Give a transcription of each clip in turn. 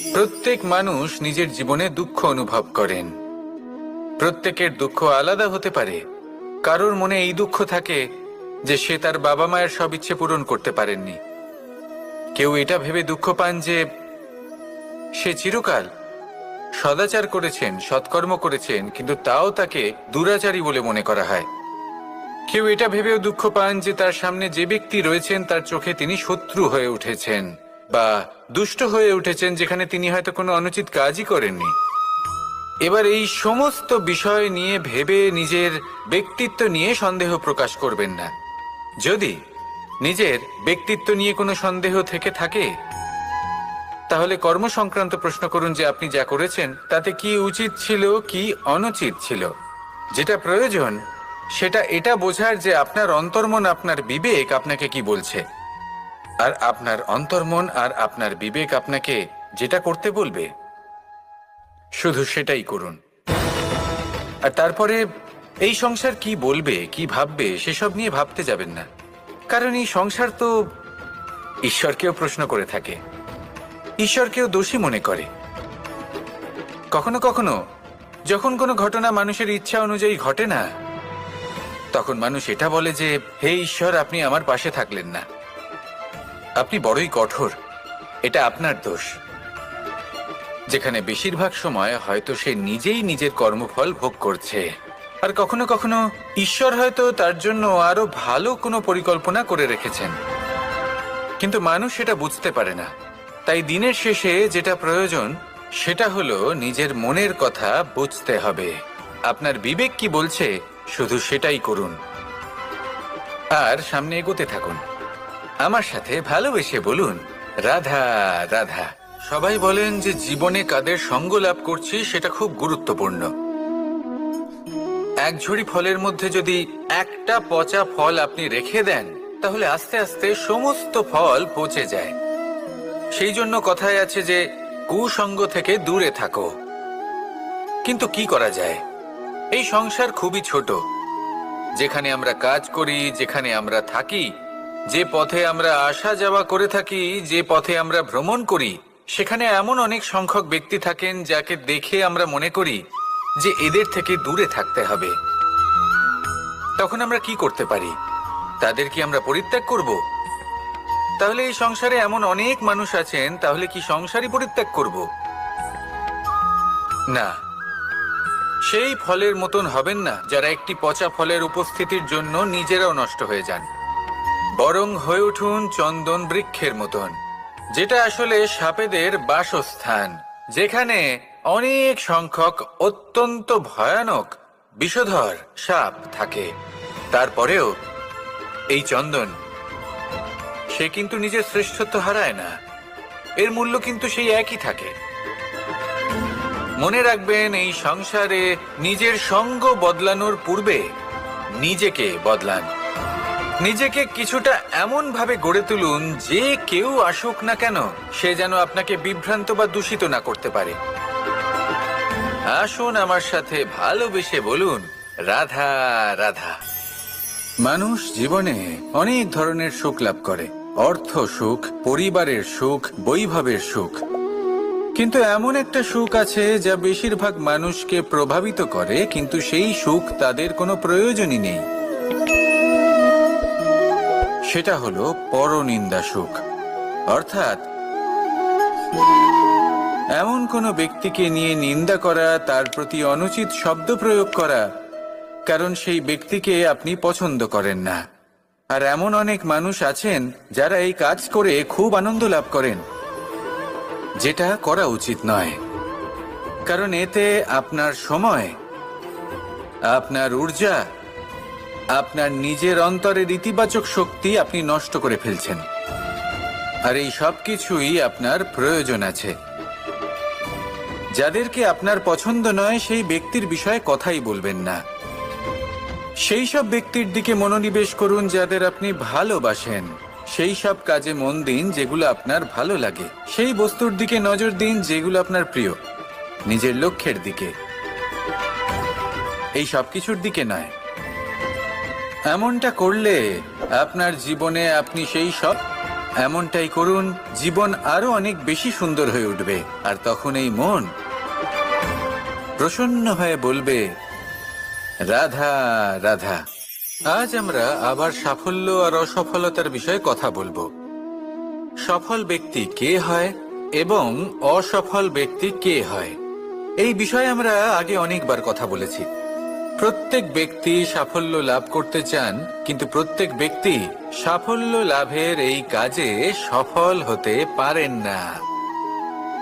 প্রত্যেক মানুষ নিজের জীবনে দুঃখ অনুভব করেন। প্রত্যেকের দুঃখ আলাদা হতে পারে। কারোর মনে এই দুঃখ থাকে যে সে তার বাবা মায়ের সব ইচ্ছে পূরণ করতে পারেননি। কেউ এটা ভেবে দুঃখ পান যে সে চিরকাল সদাচার করেছেন, সৎকর্ম করেছেন, কিন্তু তাও তাকে দুরাচারী বলে মনে করা হয়। কেউ এটা ভেবেও দুঃখ পান যে তার সামনে যে ব্যক্তি রয়েছেন তার চোখে তিনি শত্রু হয়ে উঠেছেন বা দুষ্ট হয়ে উঠেছেন, যেখানে তিনি হয়তো কোনো অনুচিত কাজই করেননি। এবার এই সমস্ত বিষয় নিয়ে ভেবে নিজের ব্যক্তিত্ব নিয়ে সন্দেহ প্রকাশ করবেন না। যদি নিজের ব্যক্তিত্ব নিয়ে কোনো সন্দেহ থেকে থাকে, তাহলে কর্ম সংক্রান্ত প্রশ্ন করুন যে আপনি যা করেছেন তাতে কি উচিত ছিল, কি অনুচিত ছিল। যেটা প্রয়োজন সেটা এটা বোঝার যে আপনার অন্তর্মন, আপনার বিবেক আপনাকে কি বলছে, আর আপনার অন্তর্মন আর আপনার বিবেক আপনাকে যেটা করতে বলবে শুধু সেটাই করুন। আর তারপরে এই সংসার কি বলবে, কি ভাববে সেসব নিয়ে ভাবতে যাবেন না। কারণ এই সংসার তো ঈশ্বরকেও প্রশ্ন করে থাকে, ঈশ্বরকেও দোষী মনে করে। কখনো কখনো যখন কোনো ঘটনা মানুষের ইচ্ছা অনুযায়ী ঘটে না, তখন মানুষ এটা বলে যে হে ঈশ্বর, আপনি আমার পাশে থাকলেন না, আপনি বড়ই কঠোর, এটা আপনার দোষ। যেখানে বেশিরভাগ সময় হয়তো সে নিজেই নিজের কর্মফল ভোগ করছে। আর কখনো কখনো ঈশ্বর হয়তো তার জন্য আরো ভালো কোনো পরিকল্পনা করে রেখেছেন, কিন্তু মানুষ সেটা বুঝতে পারে না। তাই দিনের শেষে যেটা প্রয়োজন সেটা হলো নিজের মনের কথা বুঝতে হবে। আপনার বিবেক কি বলছে শুধু সেটাই করুন, আর সামনে এগোতে থাকুন। আমার সাথে ভালোবেসে বলুন রাধা রাধা। সবাই বলেন যে জীবনে কাদের সঙ্গ লাভ করছি সেটা খুব গুরুত্বপূর্ণ। এক ঝুড়ি ফলের মধ্যে যদি একটা পচা ফল আপনি রেখে দেন, তাহলে আস্তে আস্তে সমস্ত ফল পচে যায়। সেই জন্য কথায় আছে যে কুসঙ্গ থেকে দূরে থাকো। কিন্তু কি করা যায়? এই সংসার খুবই ছোট। যেখানে আমরা কাজ করি, যেখানে আমরা থাকি, যে পথে আমরা আসা যাওয়া করে থাকি, যে পথে আমরা ভ্রমণ করি, সেখানে এমন অনেক সংখ্যক ব্যক্তি থাকেন যাকে দেখে আমরা মনে করি যে এদের থেকে দূরে থাকতে হবে। তখন আমরা কি করতে পারি? তাদের কি আমরা পরিত্যাগ করব? তাহলে এই সংসারে এমন অনেক মানুষ আছেন, তাহলে কি সংসারই পরিত্যাগ করব? না, সেই ফলের মতন হবেন না যারা একটি পচা ফলের উপস্থিতির জন্য নিজেরাও নষ্ট হয়ে যান। বরং হয়ে উঠুন চন্দন বৃক্ষের মতন, যেটা আসলে সাপেদের বাসস্থান, যেখানে অনেক সংখ্যক অত্যন্ত ভয়ানক বিষধর সাপ থাকে। তারপরেও এই চন্দন, সে কিন্তু নিজের শ্রেষ্ঠত্ব হারায় না, এর মূল্য কিন্তু সেই একই থাকে। মনে রাখবেন, এই সংসারে নিজের সঙ্গ বদলানোর পূর্বে নিজেকে বদলান। নিজেকে কিছুটা এমন ভাবে গড়ে তুলুন যে কেউ আসুক না কেন সে যেন আপনাকে বিভ্রান্ত বা দূষিত না করতে পারে। আসুন আমার সাথে ভালোবেসে বলুন রাধা রাধা। মানুষ জীবনে অনেক ধরনের সুখ লাভ করে, অর্থ সুখ, পরিবারের সুখ, বৈভবের সুখ। কিন্তু এমন একটা সুখ আছে যা বেশিরভাগ মানুষকে প্রভাবিত করে, কিন্তু সেই সুখ তাদের কোনো প্রয়োজনই নেই। সেটা হলো পরনিন্দা সুখ। অর্থাৎ এমন কোনো ব্যক্তিকে নিয়ে নিন্দা করা, তার প্রতি অনুচিত শব্দ প্রয়োগ করা, কারণ সেই ব্যক্তিকে আপনি পছন্দ করেন না। আর এমন অনেক মানুষ আছেন যারা এই কাজ করে খুব আনন্দ লাভ করেন, যেটা করা উচিত নয়। কারণ এতে আপনার সময়, আপনার ঊর্জা, আপনার নিজের অন্তরের ইতিবাচক শক্তি আপনি নষ্ট করে ফেলছেন। আর এই সব কিছুই আপনার প্রয়োজন আছে। যাদেরকে আপনার পছন্দ নয় সেই ব্যক্তির বিষয়ে কথাই বলবেন না। সেই সব ব্যক্তির দিকে মনোনিবেশ করুন যাদের আপনি ভালোবাসেন। সেই সব কাজে মন দিন যেগুলো আপনার ভালো লাগে। সেই বস্তুর দিকে নজর দিন যেগুলো আপনার প্রিয়, নিজের লক্ষ্যের দিকে, এই সব কিছুর দিকে নয়। এমনটা করলে আপনার জীবনে আপনি সেই সব এমনটাই করুন, জীবন আরো অনেক বেশি সুন্দর হয়ে উঠবে। আর তখন এই মন প্রসন্ন হয়ে বলবে, রাধা রাধা। আজ আমরা আবার সাফল্য আর অসফলতার বিষয়ে কথা বলবো। সফল ব্যক্তি কে হয় এবং অসফল ব্যক্তি কে হয়, এই বিষয়ে আমরা আগে অনেকবার কথা বলেছি। প্রত্যেক ব্যক্তি সাফল্য লাভ করতে চান, কিন্তু প্রত্যেক ব্যক্তি সাফল্য লাভের এই কাজে সফল হতে পারেন না।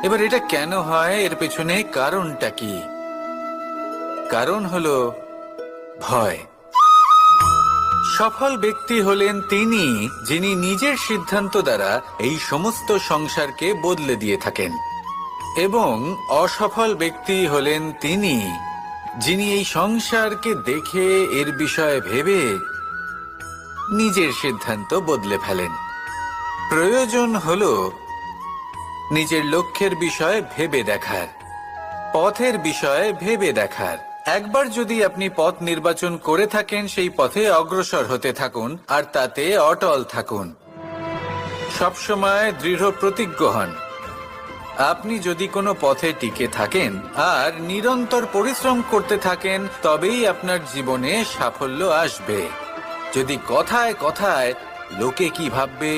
এবার এটা কেন হয়, এর পেছনে কারণটা কি? কারণ হলো ভয়। সফল ব্যক্তি হলেন তিনি যিনি নিজের সিদ্ধান্ত দ্বারা এই সমস্ত সংসারকে বদলে দিয়ে থাকেন, এবং অসফল ব্যক্তি হলেন তিনি যিনি এই সংসারকে দেখে এর বিষয়ে ভেবে নিজের সিদ্ধান্ত বদলে ফেলেন। প্রয়োজন হলো নিজের লক্ষ্যের বিষয়ে ভেবে দেখার, পথের বিষয়ে ভেবে দেখার। একবার যদি আপনি পথ নির্বাচন করে থাকেন, সেই পথে অগ্রসর হতে থাকুন আর তাতে অটল থাকুন। সবসময় দৃঢ় প্রতিজ্ঞ হন। আপনি যদি কোনো পথে টিকে থাকেন আর নিরন্তর পরিশ্রম করতে থাকেন, তবেই আপনার জীবনে সাফল্য আসবে। যদি কথায় কথায় লোকে কি ভাববে,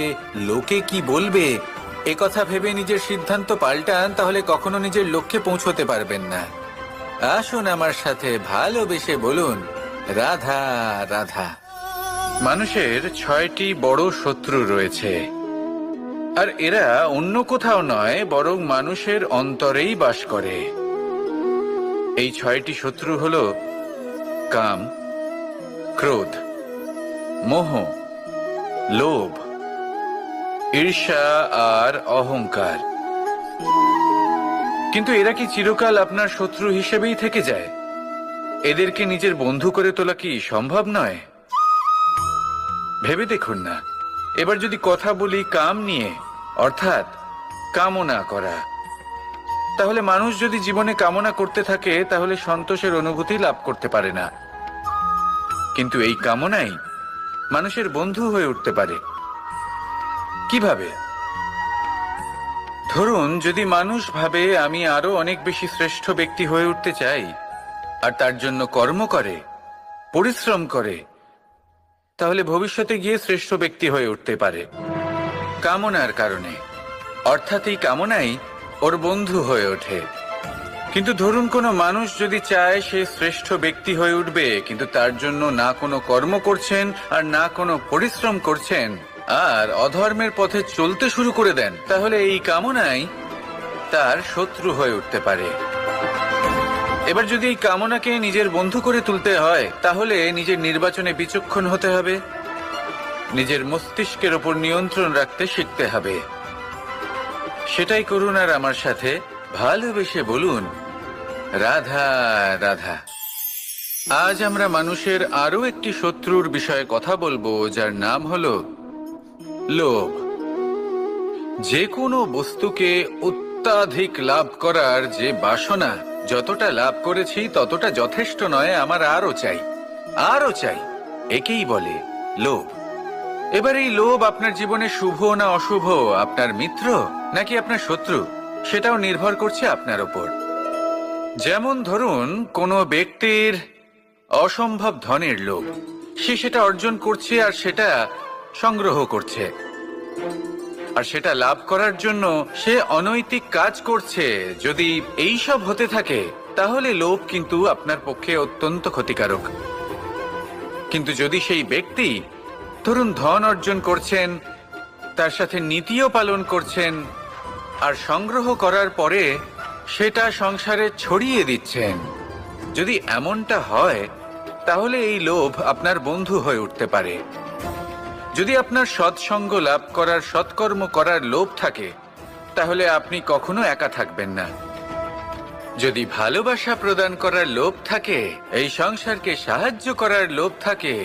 লোকে কি বলবে, একথা ভেবে নিজের সিদ্ধান্ত পাল্টান, তাহলে কখনো নিজের লক্ষ্যে পৌঁছতে পারবেন না। আসুন আমার সাথে ভালোবেসে বলুন, রাধা রাধা। মানুষের 6টি বড় শত্রু রয়েছে, আর এরা অন্য কোথাও নয়, বরং মানুষের অন্তরেই বাস করে। এই 6টি শত্রু হলো কাম, ক্রোধ, মোহ, লোভ, ঈর্ষা আর অহংকার। কিন্তু এরা কি চিরকাল আপনার শত্রু হিসেবেই থেকে যায়? এদেরকে নিজের বন্ধু করে তোলা কি সম্ভব নয়? ভেবে দেখুন না। এবার যদি কথা বলি কাম নিয়ে, অর্থাৎ কামনা করা, তাহলে মানুষ যদি জীবনে কামনা করতে থাকে, তাহলে সন্তোষের অনুভূতি লাভ করতে পারে না। কিন্তু এই কামনাই মানুষের বন্ধু হয়ে উঠতে পারে। কিভাবে? ধরুন, যদি মানুষ ভাবে আমি আরো অনেক বেশি শ্রেষ্ঠ ব্যক্তি হয়ে উঠতে চাই, আর তার জন্য কর্ম করে, পরিশ্রম করে, তাহলে ভবিষ্যতে গিয়ে শ্রেষ্ঠ ব্যক্তি হয়ে উঠতে পারে কামনার কারণে। অর্থাৎ এই কামনাই ওর বন্ধু হয়ে ওঠে। কিন্তু ধরুন, কোনো মানুষ যদি চায় সে শ্রেষ্ঠ ব্যক্তি হয়ে উঠবে, কিন্তু তার জন্য না কোনো কর্ম করছেন আর না কোনো পরিশ্রম করছেন, আর অধর্মের পথে চলতে শুরু করে দেন, তাহলে এই কামনাই তার শত্রু হয়ে উঠতে পারে। এবার যদি এই কামনাকে নিজের বন্ধু করে তুলতে হয়, তাহলে নিজের নির্বাচনে বিচক্ষণ হতে হবে, নিজের মস্তিষ্কের ওপর নিয়ন্ত্রণ রাখতে শিখতে হবে। সেটাই করুন আর আমার সাথে ভালোবেসে বলুন, রাধা রাধা। আজ আমরা মানুষের আরো একটি শত্রুর বিষয়ে কথা বলবো, যার নাম হলো লোভ। যে কোনো বস্তুকে অত্যাধিক লাভ করার যে বাসনা, যতটা লাভ করেছি ততটা যথেষ্ট নয়, আমার আরো চাই, আরো চাই, একেই বলে লোভ। এবার এই লোভ আপনার জীবনে শুভ না অশুভ, আপনার মিত্র নাকি আপনার শত্রু, সেটাও নির্ভর করছে আপনার ওপর। যেমন ধরুন, কোনো ব্যক্তির অসম্ভব ধনের লোভ, সে সেটা অর্জন করছে আর সেটা সংগ্রহ করছে, আর সেটা লাভ করার জন্য সে অনৈতিক কাজ করছে। যদি এই সব হতে থাকে, তাহলে লোভ কিন্তু আপনার পক্ষে অত্যন্ত ক্ষতিকারক। কিন্তু যদি সেই ব্যক্তি ধরুন ধন অর্জন করছেন, তার সাথে নীতিও পালন করছেন, আর সংগ্রহ করার পরে সেটা সংসারে ছড়িয়ে দিচ্ছেন, যদি এমনটা হয়, তাহলে এই লোভ আপনার বন্ধু হয়ে উঠতে পারে। যদি আপনার সৎসঙ্গ লাভ করার, সৎকর্ম করার লোভ থাকে, তাহলে আপনি কখনো একা থাকবেন না। যদি ভালোবাসা প্রদান করার লোভ থাকে, এই সংসারকে সাহায্য করার লোভ থাকে,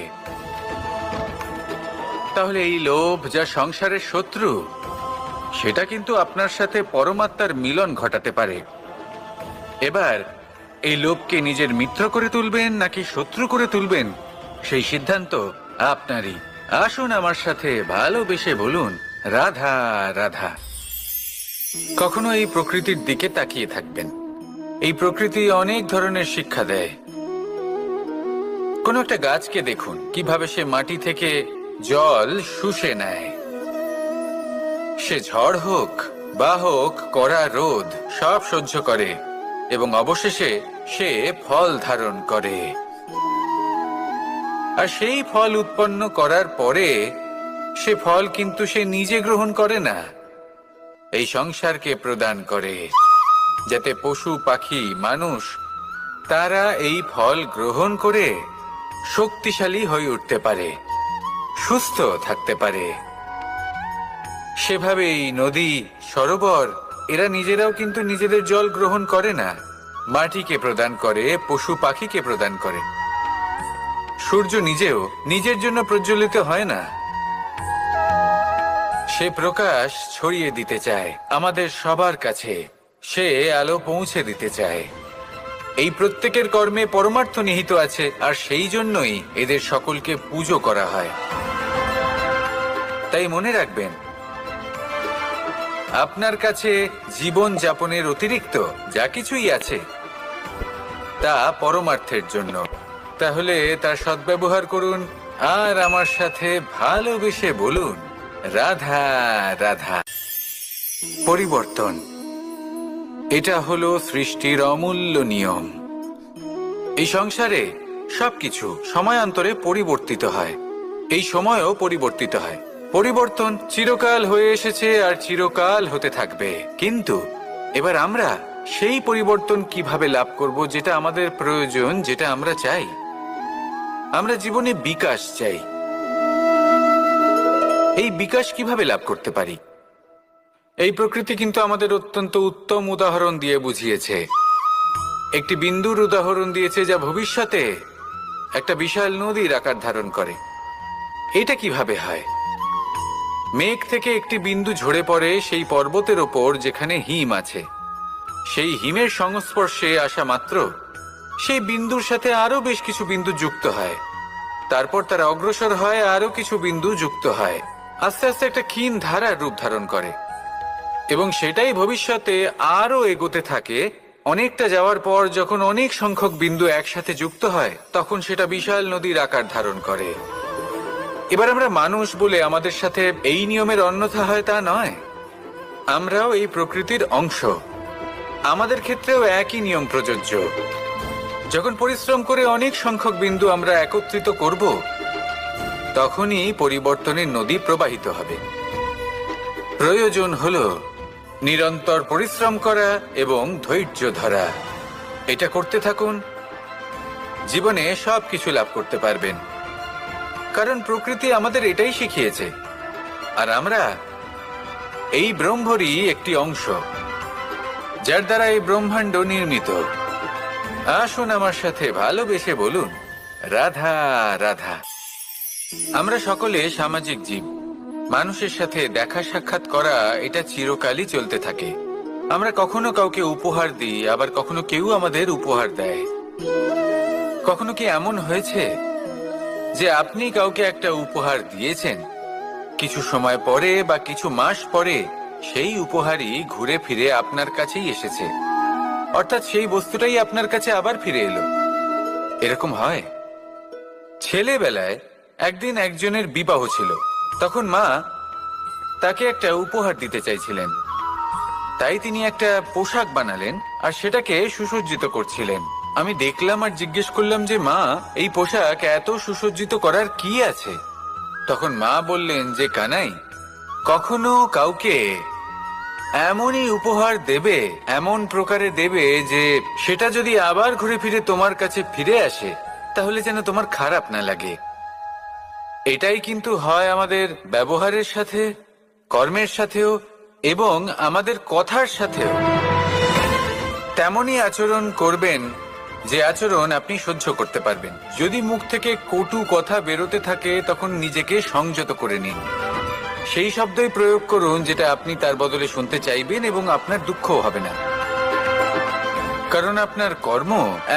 তাহলে এই লোভ যা সংসারের শত্রু, সেটা কিন্তু আপনার সাথে পরমাত্মার মিলন ঘটাতে পারে। এবার এই লোভকে নিজের মিত্র করে তুলবেন নাকি শত্রু করে তুলবেন, সেই সিদ্ধান্ত আপনারই। আসুন আমার সাথে ভালোবেসে বলুন, রাধা রাধা। কখনো এই প্রকৃতির দিকে তাকিয়ে থাকবেন। এই প্রকৃতি অনেক ধরনের শিক্ষা দেয়। কোন একটা গাছকে দেখুন কিভাবে সে মাটি থেকে জল শুষে নেয়। সে ঝড় হোক বা হোক কড়া রোদ সব সহ্য করে এবং অবশেষে সে ফল ধারণ করে। আর সেই ফল উৎপন্ন করার পরে সে ফল কিন্তু সে নিজে গ্রহণ করে না, এই সংসারকে প্রদান করে, যাতে পশু পাখি মানুষ তারা এই ফল গ্রহণ করে শক্তিশালী হয়ে উঠতে পারে, সুস্থ থাকতে পারে। সেভাবেই নদী, সরোবর এরা নিজেরাও কিন্তু নিজেদের জল গ্রহণ করে না, মাটিকে প্রদান করে, পশু পাখিকে প্রদান করে। সূর্য নিজেও নিজের জন্য প্রজ্বলিত হয় না, সে প্রকাশ ছড়িয়ে দিতে চায় আমাদের সবার কাছে, সে আলো পৌঁছে দিতে চায়। এই প্রত্যেকের কর্মে পরমার্থ নিহিত আছে, আর সেই জন্যই এদের সকলকে পুজো করা হয়। তাই মনে রাখবেন, আপনার কাছে জীবন যাপনের অতিরিক্ত যা কিছুই আছে তা পরমার্থের জন্য। তাহলে তার সদ্ব্যবহার করুন আর আমার সাথে ভালোবেসে বলুন রাধা রাধা। পরিবর্তন, এটা হলো সৃষ্টির অমূল্য নিয়ম। এই সংসারে সবকিছু সময়ান্তরে পরিবর্তিত হয়, এই সময়ও পরিবর্তিত হয়। পরিবর্তন চিরকাল হয়ে এসেছে আর চিরকাল হতে থাকবে। কিন্তু এবার আমরা সেই পরিবর্তন কিভাবে লাভ করব যেটা আমাদের প্রয়োজন, যেটা আমরা চাই? আমরা জীবনে বিকাশ চাই। এই বিকাশ কিভাবে লাভ করতে পারি? এই প্রকৃতি কিন্তু আমাদের অত্যন্ত উত্তম উদাহরণ দিয়ে বুঝিয়েছে। একটি বিন্দুর উদাহরণ দিয়েছে যা ভবিষ্যতে একটা বিশাল নদীর আকার ধারণ করে। এটা কিভাবে হয়? মেঘ থেকে একটি বিন্দু ঝরে পড়ে সেই পর্বতের ওপর যেখানে হিম আছে। সেই হিমের সংস্পর্শে আসা মাত্র সেই বিন্দুর সাথে আরো বেশ কিছু বিন্দু যুক্ত হয়, তারপর তারা অগ্রসর হয়, আরো কিছু বিন্দু যুক্ত হয়, আস্তে আস্তে একটা ক্ষীণ ধারার রূপ ধারণ করে এবং সেটাই ভবিষ্যতে আরো এগোতে থাকে। অনেকটা যাওয়ার পর যখন অনেক সংখ্যক বিন্দু একসাথে যুক্ত হয় তখন সেটা বিশাল নদীর আকার ধারণ করে। এবার আমরা মানুষ বলে আমাদের সাথে এই নিয়মের অন্যথা হয় তা নয়। আমরাও এই প্রকৃতির অংশ, আমাদের ক্ষেত্রেও একই নিয়ম প্রযোজ্য। যখন পরিশ্রম করে অনেক সংখ্যক বিন্দু আমরা একত্রিত করব তখনই পরিবর্তনের নদী প্রবাহিত হবে। প্রয়োজন হলো নিরন্তর পরিশ্রম করা এবং ধৈর্য ধরা। এটা করতে থাকুন, জীবনে সবকিছু লাভ করতে পারবেন। কারণ প্রকৃতি আমাদের এটাই শিখিয়েছে, আর আমরা এই ব্রহ্মরই একটি অংশ, যার দ্বারা এই ব্রহ্মাণ্ড নির্মিত। আসুন আমার সাথে ভালোবেসে বলুন রাধা রাধা। আমরা সকলে সামাজিক জীব। মানুষের সাথে দেখা সাক্ষাৎ করা এটা চিরকালই চলতে থাকে। আমরা কখনো কাউকে উপহার দিই, আবার কখনো কেউ আমাদের উপহার দেয়। কখনো কি এমন হয়েছে যে আপনি কাউকে একটা উপহার দিয়েছেন, কিছু সময় পরে বা কিছু মাস পরে সেই উপহারই ঘুরে ফিরে আপনার কাছেই এসেছে, অর্থাৎ সেই বস্তুটাই আপনার কাছে আবার ফিরে এলো? এরকম হয়। ছেলেবেলায় একদিন একজনের বিবাহ ছিল, তখন মা তাকে একটা উপহার দিতে চাইছিলেন। তাই তিনি একটা পোশাক বানালেন আর সেটাকে সুসজ্জিত করছিলেন। আমি দেখলাম আর জিজ্ঞেস করলাম যে মা, এই পোশাক এত সুসজ্জিত করার কি আছে? তখন মা বললেন যে কানাই, কখনো কাউকে এমনই উপহার দেবে, এমন প্রকারে দেবে যে সেটা যদি আবার ঘুরে ফিরে তোমার কাছে ফিরে আসে তাহলে যেন তোমার খারাপ না লাগে। এটাই কিন্তু হয় আমাদের ব্যবহারের সাথে, কর্মের সাথেও এবং আমাদের কথার সাথেও। তেমনই আচরণ করবেন যে আচরণ আপনি সহ্য করতে পারবেন। যদি মুখ থেকে কটু কথা বেরোতে থাকে তখন নিজেকে সংযত করে নিন। সেই শব্দই প্রয়োগ করুন যেটা আপনি তার বদলে শুনতে চাইবেন এবং আপনার দুঃখও হবে না। কারণ আপনার কর্ম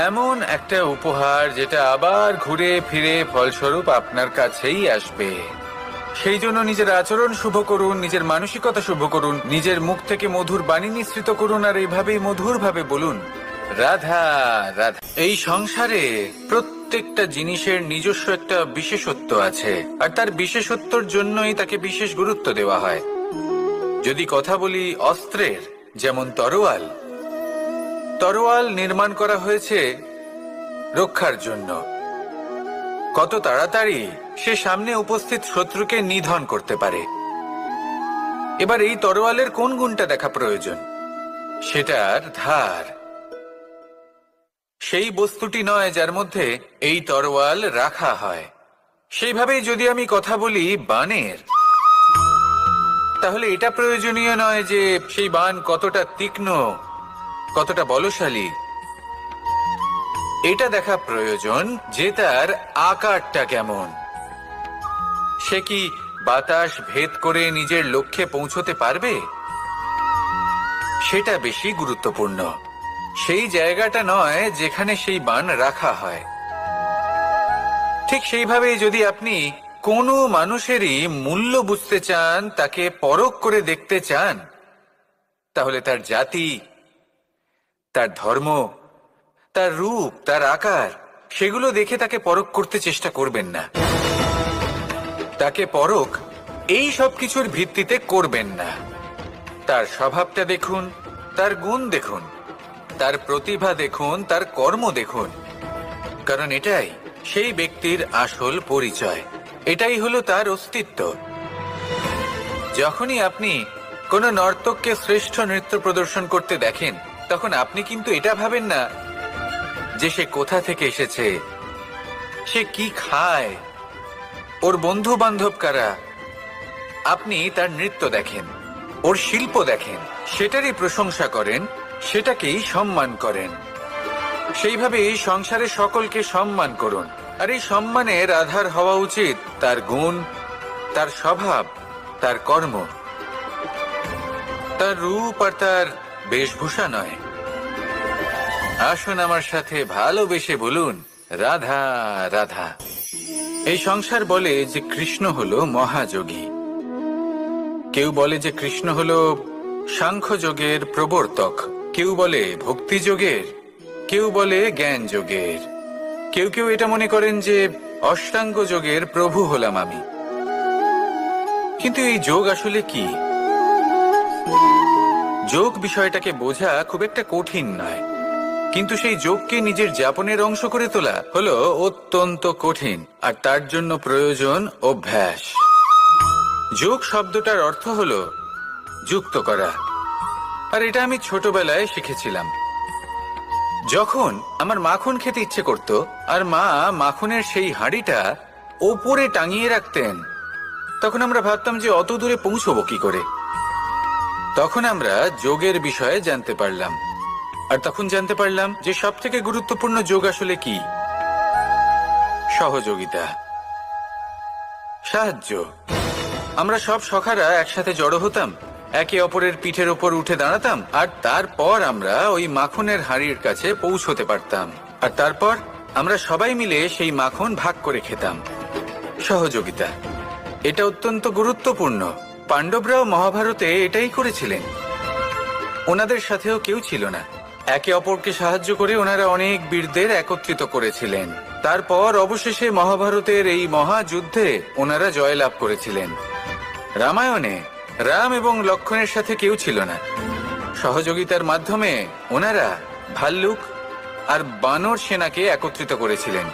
এমন একটা উপহার যেটা আবার ঘুরে ফিরে ফলস্বরূপ আপনার কাছেই আসবে। সেই জন্য নিজের আচরণ শুভ করুন, নিজের মানসিকতা শুভ করুন, নিজের মুখ থেকে মধুর বাণী নিঃসৃত করুন, আর এইভাবেই মধুরভাবে বলুন, রাধা রাধা। এই সংসারে প্রত্যেকটা জিনিসের নিজস্ব একটা বিশেষত্ব আছে, আর তার বিশেষত্বর জন্যই তাকে বিশেষ গুরুত্ব দেওয়া হয়। যদি কথা বলি অস্ত্রের, যেমন তরোয়াল, তরোয়াল নির্মাণ করা হয়েছে রক্ষার জন্য। কত তাড়াতাড়ি সে সামনে উপস্থিত শত্রুকে নিধন করতে পারে। এবার এই তরোয়ালের কোন গুণটা দেখা প্রয়োজন? সেটার ধার। সেই বস্তুটি নয় যার মধ্যে এই তরোয়াল রাখা হয়। সেইভাবেই যদি আমি কথা বলি বাণের, তাহলে এটা প্রয়োজনীয় নয় যে সেই বাণ কতটা তীক্ষ্ণ, কতটা বলশালী। এটা দেখা প্রয়োজন যে তার আকারটা কেমন। সে কি বাতাস ভেদ করে নিজের লক্ষ্যে পৌঁছতে পারবে? সেটা বেশি গুরুত্বপূর্ণ। সেই জায়গাটা নয় যেখানে সেই বাণ রাখা হয়। ঠিক সেইভাবে যদি আপনি কোনো মানুষেরই মূল্য বুঝতে চান, তাকে পরখ করে দেখতে চান, তাহলে তার জাতি, তার ধর্ম, তার রূপ, তার আকার, সেগুলো দেখে তাকে পরখ করতে চেষ্টা করবেন না। তাকে পরখ এই সব কিছুর ভিত্তিতে করবেন না। তার স্বভাবটা দেখুন, তার গুণ দেখুন, তার প্রতিভা দেখুন, তার কর্ম দেখুন, কারণ এটাই সেই ব্যক্তির আসল পরিচয়। এটাই হলো তার অস্তিত্ব। যখনই আপনি কোনো নর্তককে শ্রেষ্ঠ নৃত্য প্রদর্শন করতে দেখেন, তখন আপনি কিন্তু এটা ভাবেন না যে সে কোথা থেকে এসেছে, সে কি খায়, ওর বন্ধু বান্ধব কারা। আপনি তার নৃত্য দেখেন, ওর শিল্প দেখেন, সেটারই প্রশংসা করেন, সেটাকেই সম্মান করেন। সেইভাবে এই সংসারে সকলকে সম্মান করুন, আর এই সম্মানের আধার হওয়া উচিত তার গুণ, তার স্বভাব, তার কর্ম, তার রূপ আর তার বেশভূষা নয়। আসুন আমার সাথে ভালোবেসে বলুন, রাধা রাধা। এই সংসার বলে যে কৃষ্ণ হলো মহাযোগী। কেউ বলে যে কৃষ্ণ হলো সাংখ্যযোগের প্রবর্তক, কেউ বলে ভক্তিযোগের, কেউ বলে জ্ঞান যোগের, কেউ কেউ এটা মনে করেন যে অষ্টাঙ্গ যোগের প্রভু হলাম আমি। কিন্তু এই যোগ আসলে কি? যোগ বিষয়টাকে বোঝা খুব একটা কঠিন নয়, কিন্তু সেই যোগকে নিজের যাপনের অংশ করে তোলা হলো অত্যন্ত কঠিন, আর তার জন্য প্রয়োজন অভ্যাস। যোগ শব্দটার অর্থ হলো যুক্ত করা, আর এটা আমি ছোটবেলায় শিখেছিলাম। যখন আমার মাখন খেতে ইচ্ছে করত, আর মা মাখনের সেই হাঁড়িটা ওপরে টাঙিয়ে রাখতেন, তখন আমরা ভাবতাম যে অত দূরে পৌঁছবো কি করে। তখন আমরা যোগের বিষয়ে জানতে পারলাম, আর তখন জানতে পারলাম যে সব থেকে গুরুত্বপূর্ণ যোগ আসলে কি? সহযোগিতা, সাহায্য। আমরা সব সখারা একসাথে জড়ো হতাম, একে অপরের পিঠের ওপর উঠে দাঁড়াতাম, আর তারপর আমরা ওই মাখনের হাঁড়ির কাছে পৌঁছতে পারতাম, আর তারপর আমরা সবাই মিলে সেই মাখন ভাগ করে খেতাম। সহযোগিতা, এটা অত্যন্ত গুরুত্বপূর্ণ। পাণ্ডবরাও মহাভারতে এটাই করেছিলেন। ওনাদের সাথেও কেউ ছিল না। একে অপরকে সাহায্য করে ওনারা অনেক বীরদের একত্রিত করেছিলেন। তারপর অবশেষে মহাভারতের এই মহাযুদ্ধে ওনারা জয়লাভ করেছিলেন। রামায়ণে রাম এবং লক্ষ্মণের সাথে কেউ ছিল না। সহযোগিতার মাধ্যমে ওনারা ভাল্লুক আর বানর সেনাকে একত্রিত করেছিলেন।